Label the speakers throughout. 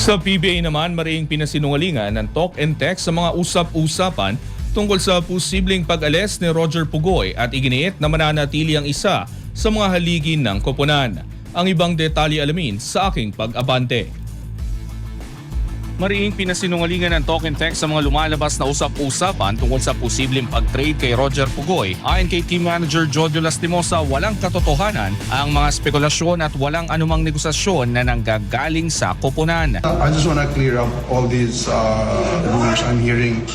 Speaker 1: Sa PBA naman, mariing pinasinungalingan ng talk and text sa mga usap-usapan tungkol sa posibleng pag-alis ni Roger Pugoy at iginiit na mananatili ang isa sa mga haligi ng koponan. Ang ibang detalye alamin sa aking pag-abante. Mariing pinasinungalingan ng talk and text sa mga lumalabas na usap-usapan tungkol sa posibleng pag-trade kay Roger Pugoy. Ayon kay Team Manager Jojo Lastimosa, walang katotohanan ang mga spekulasyon at walang anumang negosasyon na nanggagaling sa koponan.
Speaker 2: I just want to clear up all these rumors I'm hearing.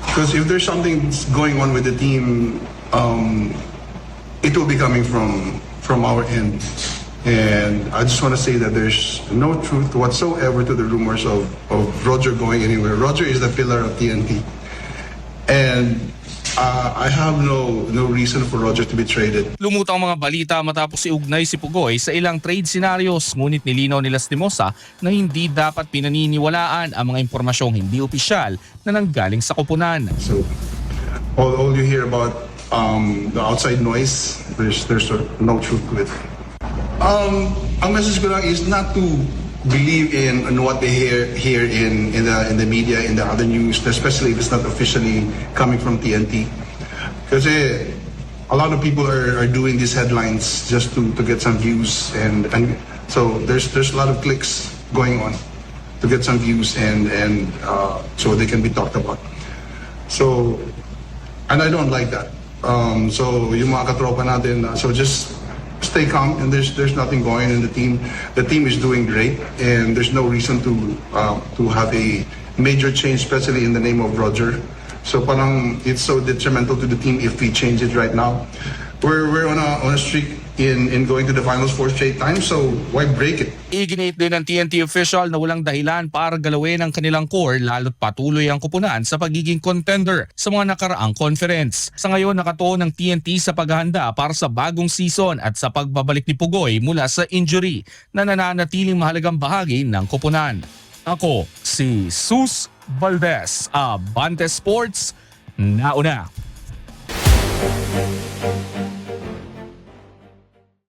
Speaker 2: Because if there's something going on with the team, it will be coming from our end. And I just want to say that there's no truth whatsoever to the rumors of Roger going anywhere. Roger is the pillar of TNT. And I have no reason for Roger to be traded.
Speaker 1: Lumutang mga balita matapos iugnay si Pugoy sa ilang trade scenarios, ngunit nilinaw ni Lastimosa na hindi dapat pinaniniwalaan ang mga impormasyong hindi opisyal na nanggaling sa koponan.
Speaker 2: So all you hear about the outside noise, there's no truth to it. Ang message ko lang is not to believe in what they hear in the media, in the other news, especially if it's not officially coming from TNT. Kasi a lot of people are doing these headlines just to get some views, and so there's a lot of clicks going on to get some views and so they can be talked about. So, and I don't like that. So yung mga katropa natin, so just stay calm, and there's nothing going in the team. The team is doing great, and there's no reason to have a major change, especially in the name of Roger. So parang it's so detrimental to the team if we change it right now. We're on a streak in going to the finals 4 straight times, so why break it?
Speaker 1: Iginiit din ng TNT official na walang dahilan para galawin ang kanilang core, lalo't patuloy ang koponan sa pagiging contender sa mga nakaraang conference. Sa ngayon, nakatuon ng TNT sa paghahanda para sa bagong season at sa pagbabalik ni Pugoy mula sa injury na nananatiling mahalagang bahagi ng koponan. Ako si Sus Valdez, Abante Sports, nauna.